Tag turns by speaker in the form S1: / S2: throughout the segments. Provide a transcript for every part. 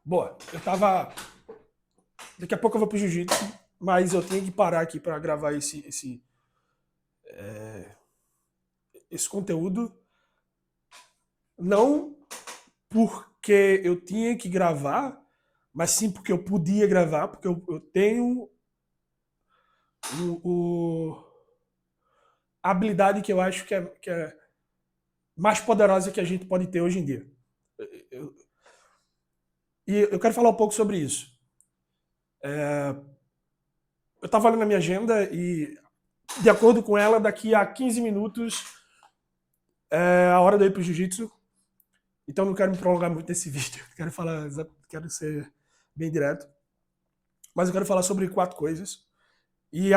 S1: Boa, eu tava. Daqui a pouco eu vou pro jiu-jitsu, mas eu tenho que parar aqui para gravar esse conteúdo. Não porque eu tinha que gravar, mas sim porque eu podia gravar, porque eu tenho a habilidade que eu acho que é mais poderosa que a gente pode ter hoje em dia. Eu- e eu quero falar um pouco sobre isso. Eu estava olhando na minha agenda e, de acordo com ela, daqui a 15 minutos é a hora de eu ir pro jiu-jitsu. Então não quero me prolongar muito nesse vídeo. Quero ser bem direto. Mas eu quero falar sobre 4 coisas. E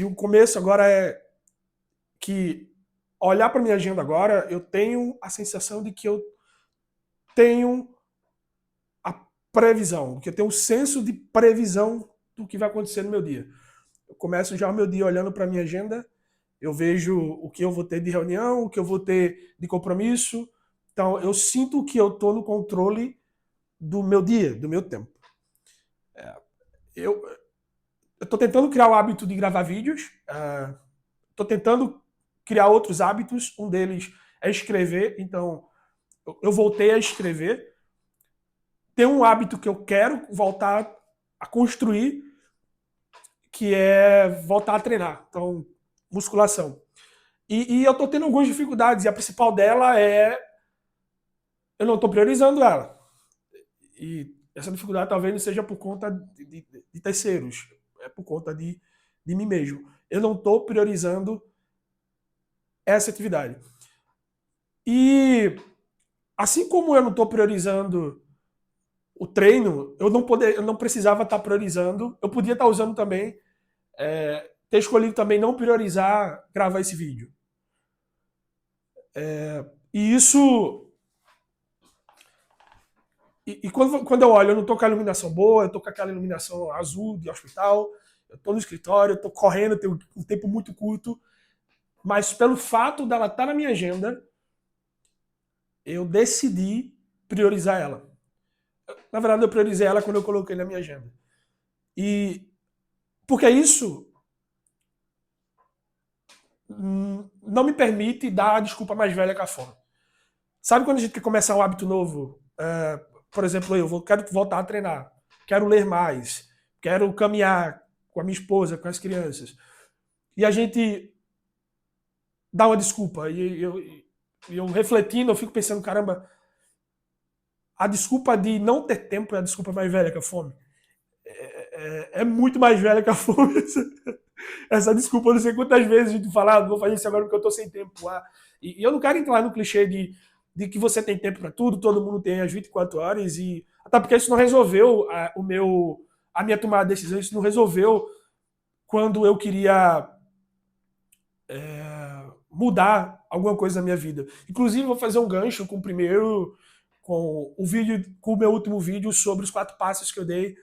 S1: o começo agora é que, olhar para minha agenda agora, eu tenho a sensação de que eu tenho a previsão, que eu tenho um senso de previsão do que vai acontecer no meu dia. Eu começo já o meu dia olhando para minha agenda, eu vejo o que eu vou ter de reunião, o que eu vou ter de compromisso. Então eu sinto que eu estou no controle do meu dia, do meu tempo. Eu estou tentando criar o hábito de gravar vídeos, estou tentando criar outros hábitos. Um deles é escrever, então eu voltei a escrever. Tem um hábito que eu quero voltar a construir, que é voltar a treinar. Então, musculação. E eu estou tendo algumas dificuldades, e a principal dela é eu não estou priorizando ela. E essa dificuldade talvez não seja por conta de terceiros, é por conta de mim mesmo. Eu não estou priorizando essa atividade. E assim como eu não estou priorizando o treino, eu não precisava estar priorizando, eu podia estar usando também, ter escolhido também não priorizar gravar esse vídeo. E isso. E quando eu olho, eu não estou com a iluminação boa, eu estou com aquela iluminação azul de hospital, eu estou no escritório, eu estou correndo, tenho um tempo muito curto, mas pelo fato dela estar na minha agenda, eu decidi priorizar ela. Na verdade, eu priorizei ela quando eu coloquei na minha agenda. E porque isso não me permite dar a desculpa mais velha que a fome. Sabe quando a gente quer começar um hábito novo? Por exemplo, quero voltar a treinar, quero ler mais, quero caminhar com a minha esposa, com as crianças. E a gente dá uma desculpa. Eu refletindo, eu fico pensando, caramba, a desculpa de não ter tempo é a desculpa mais velha que a fome. É muito mais velha que a fome. Essa desculpa, eu não sei quantas vezes a gente fala, vou fazer isso agora porque eu tô sem tempo. E eu não quero entrar no clichê de que você tem tempo para tudo, todo mundo tem as 24 horas, e até porque isso não resolveu a minha tomada de decisão, isso não resolveu quando eu queria mudar alguma coisa na minha vida. Inclusive, vou fazer um gancho com o vídeo, com o meu último vídeo sobre os 4 passos que eu dei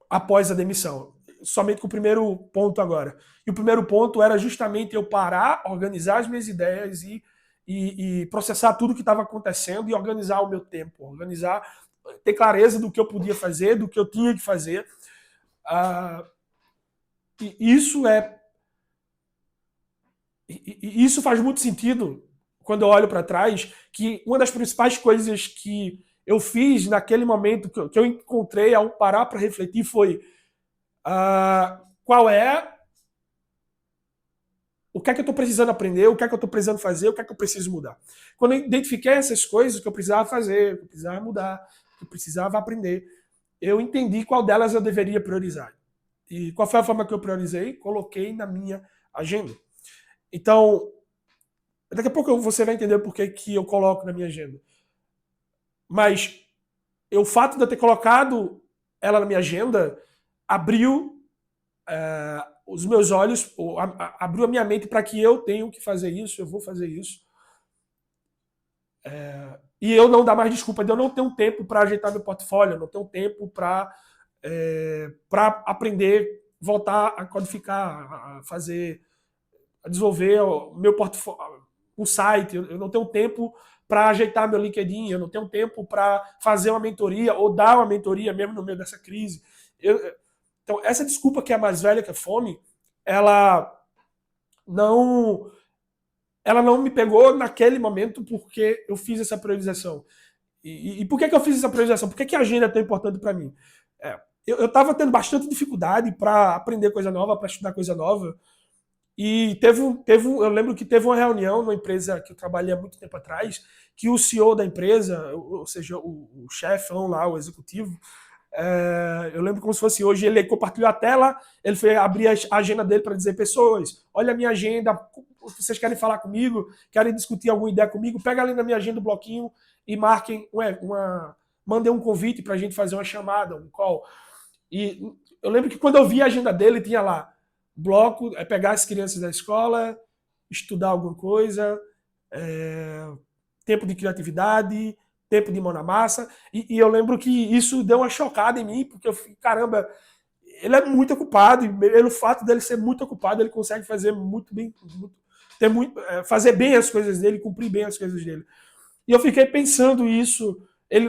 S1: após a demissão. Somente com o primeiro ponto agora. E o primeiro ponto era justamente eu parar, organizar as minhas ideias e processar tudo que estava acontecendo e organizar o meu tempo, organizar, ter clareza do que eu podia fazer, do que eu tinha que fazer. Ah, e isso é isso faz muito sentido quando eu olho para trás, que uma das principais coisas que eu fiz naquele momento que eu encontrei ao parar para refletir foi qual é o que é que eu estou precisando aprender, o que é que eu estou precisando fazer, o que é que eu preciso mudar. Quando eu identifiquei essas coisas que eu precisava fazer, que eu precisava mudar, que eu precisava aprender, eu entendi qual delas eu deveria priorizar. E qual foi a forma que eu priorizei? Coloquei na minha agenda. Então, daqui a pouco você vai entender por que, que eu coloco na minha agenda. Mas o fato de eu ter colocado ela na minha agenda abriu os meus olhos, abriu a minha mente para que eu tenho que fazer isso, eu vou fazer isso. E eu não dar mais desculpa de eu não ter um tempo para ajeitar meu portfólio, não ter um tempo para aprender, voltar a codificar, a fazer, a desenvolver o meu portfólio, o site. Eu não tenho tempo para ajeitar meu LinkedIn, eu não tenho tempo para fazer uma mentoria ou dar uma mentoria mesmo no meio dessa crise. Então, essa desculpa que é mais velha que a fome, ela não, ela não me pegou naquele momento porque eu fiz essa priorização. E por que eu fiz essa priorização? Por que a agenda é tão importante para mim? Eu estava tendo bastante dificuldade para aprender coisa nova, para estudar coisa nova. E eu lembro que teve uma reunião numa empresa que eu trabalhei há muito tempo atrás, que o CEO da empresa, ou seja, o chefão lá, o executivo, eu lembro como se fosse hoje, ele compartilhou a tela, ele foi abrir a agenda dele para dizer, pessoas, olha a minha agenda, vocês querem falar comigo, querem discutir alguma ideia comigo, pega ali na minha agenda o bloquinho e marquem mandem um convite para a gente fazer uma chamada, um call. E eu lembro que quando eu vi a agenda dele, tinha lá, bloco, pegar as crianças da escola, estudar alguma coisa, tempo de criatividade, tempo de mão na massa. E eu lembro que isso deu uma chocada em mim, porque eu fiquei, caramba, ele é muito ocupado, e pelo fato dele ser muito ocupado, ele consegue fazer muito bem, fazer bem as coisas dele, cumprir bem as coisas dele. E eu fiquei pensando isso.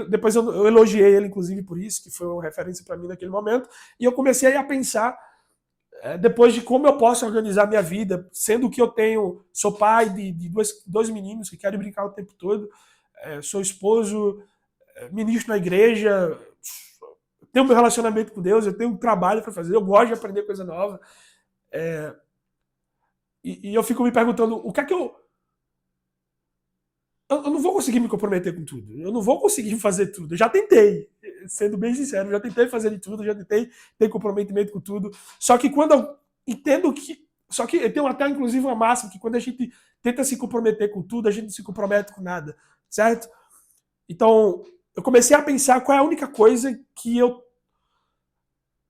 S1: Depois eu elogiei ele, inclusive, por isso, que foi uma referência para mim naquele momento. E eu comecei a pensar depois de como eu posso organizar minha vida, sendo que eu sou pai de dois meninos que querem brincar o tempo todo, sou esposo, ministro na igreja, tenho meu relacionamento com Deus, eu tenho um trabalho para fazer, eu gosto de aprender coisa nova. E eu fico me perguntando, o que é que eu não vou conseguir me comprometer com tudo. Eu não vou conseguir fazer tudo. Eu já tentei, sendo bem sincero, já tentei fazer de tudo, já tentei ter comprometimento com tudo. Só que quando eu entendo que. Só que eu tenho até, inclusive, uma máxima que quando a gente tenta se comprometer com tudo, a gente não se compromete com nada. Certo? Então, eu comecei a pensar qual é a única coisa que eu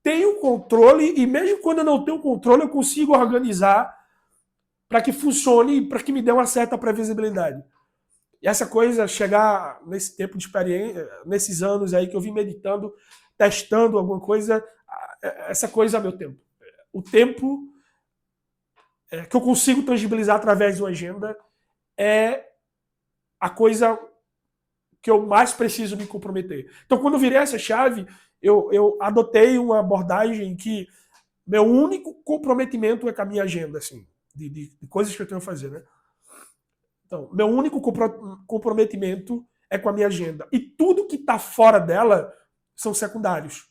S1: tenho controle, e mesmo quando eu não tenho controle, eu consigo organizar para que funcione e para que me dê uma certa previsibilidade. E essa coisa, chegar nesse tempo de experiência, nesses anos aí que eu vim meditando, testando alguma coisa, essa coisa é meu tempo. O tempo que eu consigo tangibilizar através de uma agenda é a coisa que eu mais preciso me comprometer. Então, quando eu virei essa chave, eu adotei uma abordagem que meu único comprometimento é com a minha agenda, assim, de coisas que eu tenho a fazer, né? Então, meu único comprometimento é com a minha agenda. E tudo que está fora dela são secundários.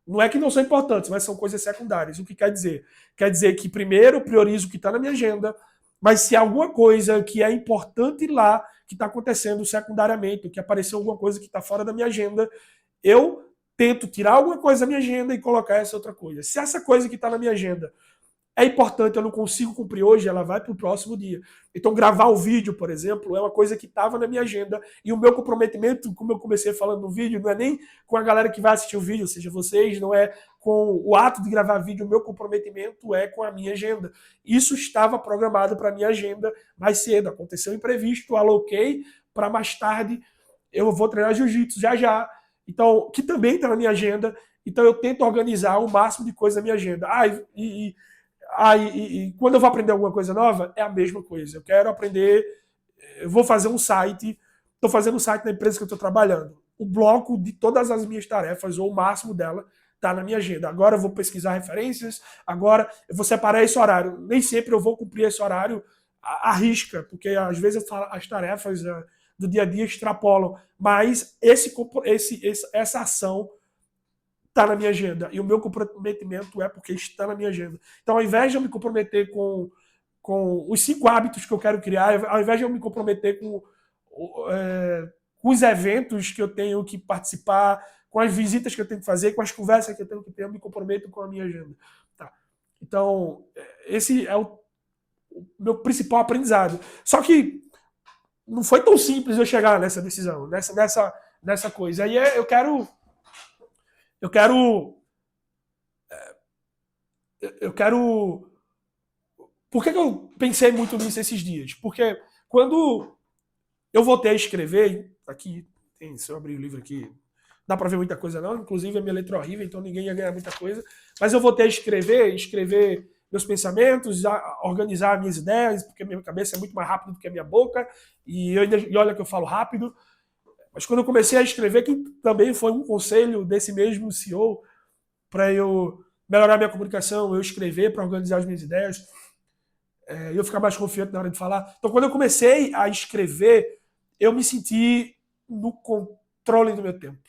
S1: Não é que não são importantes, mas são coisas secundárias. O que quer dizer? Quer dizer que primeiro eu priorizo o que está na minha agenda, mas se alguma coisa que é importante lá, que está acontecendo secundariamente, que apareceu alguma coisa que está fora da minha agenda, eu tento tirar alguma coisa da minha agenda e colocar essa outra coisa. Se essa coisa que está na minha agenda é importante, eu não consigo cumprir hoje, ela vai para o próximo dia. Então, gravar o vídeo, por exemplo, é uma coisa que estava na minha agenda. E o meu comprometimento, como eu comecei falando no vídeo, não é nem com a galera que vai assistir o vídeo, ou seja, vocês, não é com o ato de gravar vídeo, o meu comprometimento é com a minha agenda. Isso estava programado para a minha agenda mais cedo. Aconteceu imprevisto, aloquei para mais tarde. Eu vou treinar jiu-jitsu já já. Então, que também está na minha agenda. Então, eu tento organizar o máximo de coisa na minha agenda. E quando eu vou aprender alguma coisa nova, é a mesma coisa. Eu quero aprender, eu vou fazer um site, estou fazendo um site na empresa que eu estou trabalhando. O bloco de todas as minhas tarefas, ou o máximo dela, está na minha agenda. Agora eu vou pesquisar referências, agora eu vou separar esse horário. Nem sempre eu vou cumprir esse horário à risca, porque às vezes as tarefas do dia a dia extrapolam. Mas essa ação está na minha agenda. E o meu comprometimento é porque está na minha agenda. Então, ao invés de eu me comprometer com os 5 hábitos que eu quero criar, ao invés de eu me comprometer com os eventos que eu tenho que participar, com as visitas que eu tenho que fazer, com as conversas que eu tenho que ter, eu me comprometo com a minha agenda. Tá. Então, esse é o meu principal aprendizado. Só que não foi tão simples eu chegar nessa decisão, nessa coisa. Aí eu quero. Por que eu pensei muito nisso esses dias? Porque quando eu voltei a escrever, aqui, se eu abrir o livro aqui, dá para ver muita coisa não, inclusive a minha letra é horrível, então ninguém ia ganhar muita coisa, mas eu voltei a escrever meus pensamentos, a organizar minhas ideias, porque a minha cabeça é muito mais rápida do que a minha boca, e olha que eu falo rápido. Mas quando eu comecei a escrever, que também foi um conselho desse mesmo CEO, para eu melhorar minha comunicação, eu escrever para organizar as minhas ideias, eu ficar mais confiante na hora de falar. Então, quando eu comecei a escrever, eu me senti no controle do meu tempo,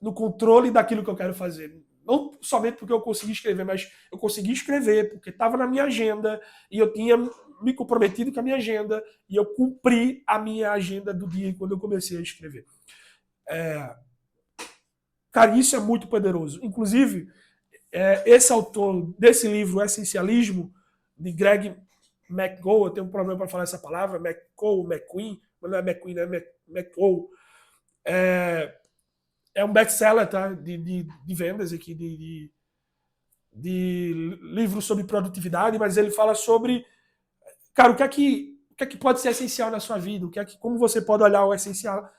S1: no controle daquilo que eu quero fazer. Não somente porque eu consegui escrever, mas eu consegui escrever porque estava na minha agenda e eu tinha me comprometido com a minha agenda e eu cumpri a minha agenda do dia quando eu comecei a escrever. Cara, isso é muito poderoso. Inclusive, esse autor desse livro, Essencialismo, de Greg McGowan, eu tenho um problema para falar essa palavra, McQueen, mas não é McQueen, é McGowan. É um best-seller, tá? de vendas aqui, de livros sobre produtividade, mas ele fala sobre, cara, o que é que pode ser essencial na sua vida, como você pode olhar o essencial,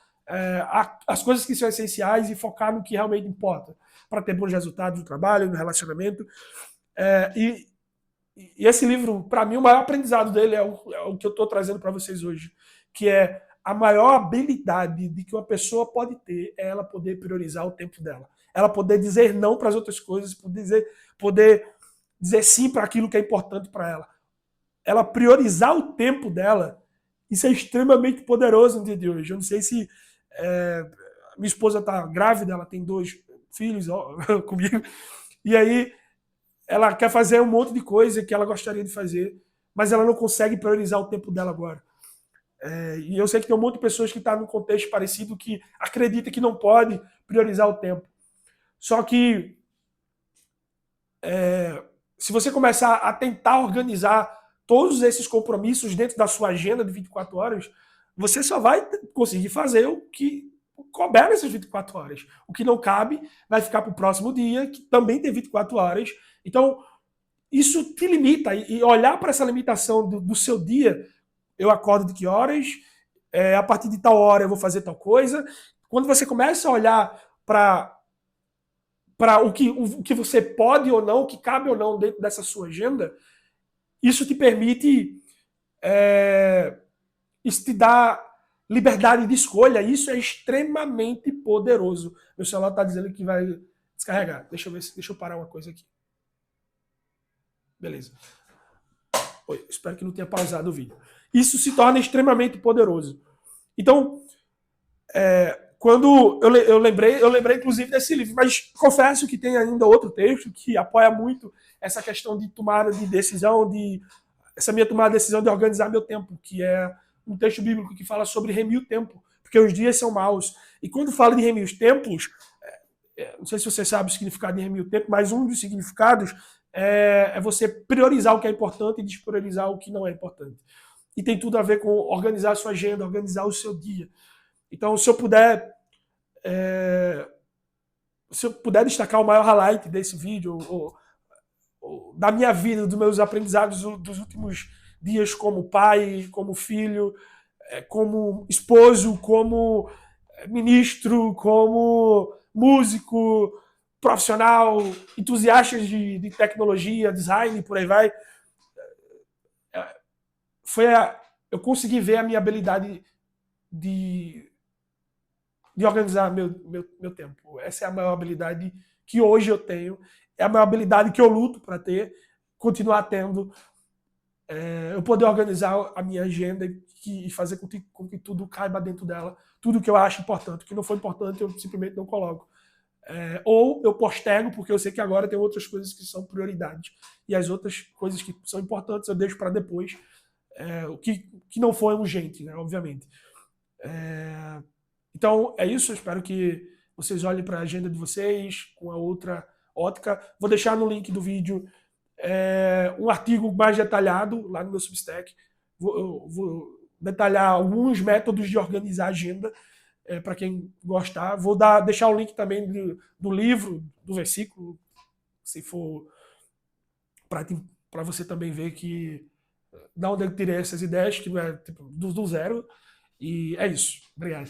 S1: as coisas que são essenciais e focar no que realmente importa, para ter bons resultados no trabalho, no relacionamento. E esse livro, para mim, o maior aprendizado dele é o que eu estou trazendo para vocês hoje, que é a maior habilidade de que uma pessoa pode ter é ela poder priorizar o tempo dela. Ela poder dizer não para as outras coisas, poder dizer sim para aquilo que é importante para ela. Ela priorizar o tempo dela, isso é extremamente poderoso no dia de hoje. Eu não sei se minha esposa está grávida, ela tem 2 filhos comigo, e aí ela quer fazer um monte de coisa que ela gostaria de fazer, mas ela não consegue priorizar o tempo dela agora. E eu sei que tem um monte de pessoas que estão num contexto parecido que acredita que não pode priorizar o tempo. Só que se você começar a tentar organizar todos esses compromissos dentro da sua agenda de 24 horas, você só vai conseguir fazer o que couber nessas 24 horas. O que não cabe vai ficar para o próximo dia, que também tem 24 horas. Então, isso te limita. E olhar para essa limitação do seu dia, eu acordo de que horas, a partir de tal hora eu vou fazer tal coisa. Quando você começa a olhar para o que você pode ou não, o que cabe ou não dentro dessa sua agenda, isso te permite, isso te dá liberdade de escolha. Isso é extremamente poderoso. Meu celular está dizendo que vai descarregar. Deixa eu parar uma coisa aqui. Beleza. Oi, espero que não tenha pausado o vídeo. Isso se torna extremamente poderoso. Então, quando eu lembrei inclusive desse livro, mas confesso que tem ainda outro texto que apoia muito essa questão de tomada de decisão, essa minha tomada de decisão de organizar meu tempo, que é um texto bíblico que fala sobre remir o tempo, porque os dias são maus. E quando fala de remir os tempos, não sei se você sabe o significado de remir o tempo, mas um dos significados é você priorizar o que é importante e despriorizar o que não é importante. E tem tudo a ver com organizar a sua agenda, organizar o seu dia. Então, se eu puder destacar o maior highlight desse vídeo, ou da minha vida, dos meus aprendizados dos últimos dias como pai, como filho, como esposo, como ministro, como músico, profissional, entusiasta de tecnologia, design, por aí vai, eu consegui ver a minha habilidade de organizar meu tempo. Essa é a maior habilidade que hoje eu tenho, é a maior habilidade que eu luto para ter, continuar tendo, eu poder organizar a minha agenda e fazer com que tudo caiba dentro dela, tudo que eu acho importante. O que não for importante eu simplesmente não coloco. Ou eu postego, porque eu sei que agora tem outras coisas que são prioridades. E as outras coisas que são importantes eu deixo para depois, o que não for urgente, né, obviamente. Então, é isso. Eu espero que vocês olhem para a agenda de vocês com a outra ótica. Vou deixar no link do vídeo um artigo mais detalhado lá no meu Substack. Vou detalhar alguns métodos de organizar a agenda para quem gostar. Vou deixar o link também do livro, do versículo, se for para você também ver que da onde eu tirei essas ideias, que não é tipo, do zero. E é isso. Obrigado.